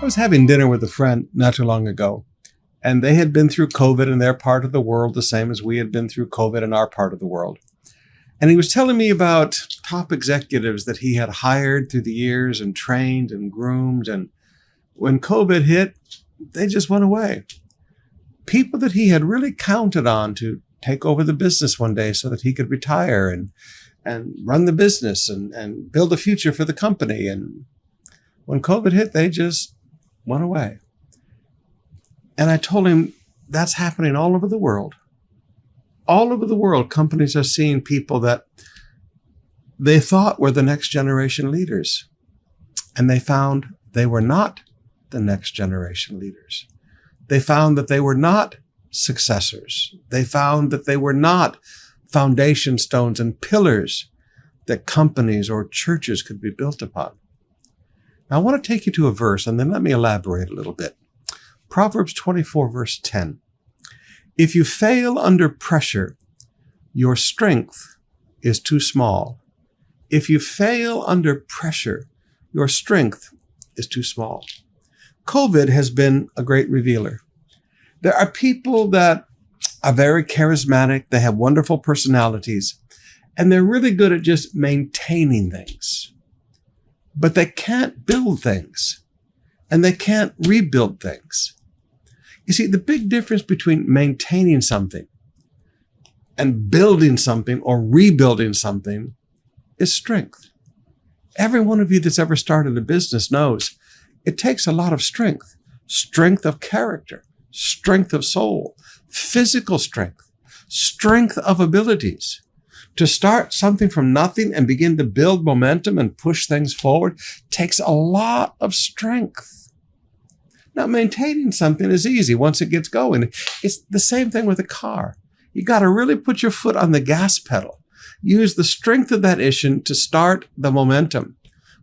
I was having dinner with a friend not too long ago, and they had been through COVID in their part of the world, the same as we had been through COVID in our part of the world. And he was telling me about top executives that he had hired through the years and trained and groomed. And when COVID hit, they just went away. People that he had really counted on to take over the business one day so that he could retire and run the business and build a future for the company. And when COVID hit, they just went away. And I told him that's happening all over the world. All over the world, companies are seeing people that they thought were the next generation leaders. And they found they were not the next generation leaders. They found that they were not successors. They found that they were not foundation stones and pillars that companies or churches could be built upon. Now, I want to take you to a verse, and then let me elaborate a little bit. Proverbs 24, verse 10. If you fail under pressure, your strength is too small. If you fail under pressure, your strength is too small. COVID has been a great revealer. There are people that are very charismatic. They have wonderful personalities, and they're really good at just maintaining things. But they can't build things, and they can't rebuild things. You see, the big difference between maintaining something and building something or rebuilding something is strength. Every one of you that's ever started a business knows it takes a lot of strength, strength of character, strength of soul, physical strength, strength of abilities. To start something from nothing and begin to build momentum and push things forward takes a lot of strength. Now, maintaining something is easy once it gets going. It's the same thing with a car. You got to really put your foot on the gas pedal. Use the strength of that engine to start the momentum.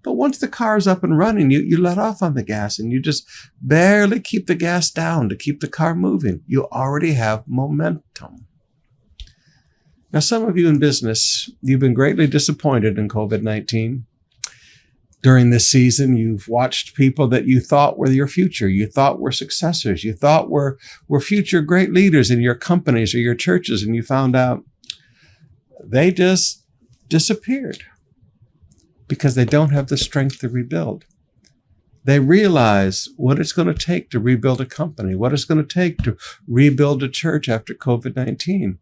But once the car is up and running, you let off on the gas and you just barely keep the gas down to keep the car moving. You already have momentum. Now, some of you in business, you've been greatly disappointed in COVID-19. During this season, you've watched people that you thought were your future, you thought were successors, you thought were future great leaders in your companies or your churches, and you found out they just disappeared because they don't have the strength to rebuild. They realize what it's going to take to rebuild a company, what it's going to take to rebuild a church after COVID-19.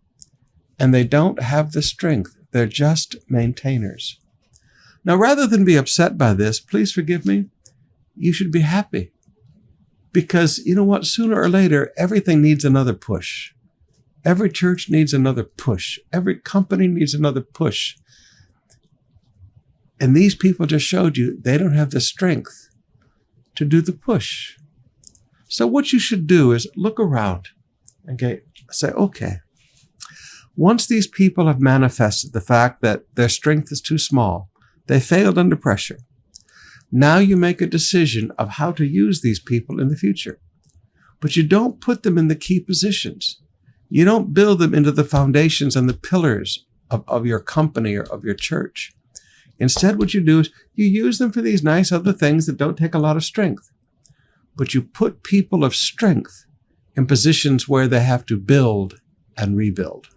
And they don't have the strength. They're just maintainers. Now, rather than be upset by this, please forgive me, you should be happy. Because you know what? Sooner or later, everything needs another push. Every church needs another push. Every company needs another push. And these people just showed you they don't have the strength to do the push. So what you should do is look around and say, okay, once these people have manifested the fact that their strength is too small, they failed under pressure. Now you make a decision of how to use these people in the future. But you don't put them in the key positions. You don't build them into the foundations and the pillars of your company or of your church. Instead, what you do is you use them for these nice other things that don't take a lot of strength. But you put people of strength in positions where they have to build and rebuild.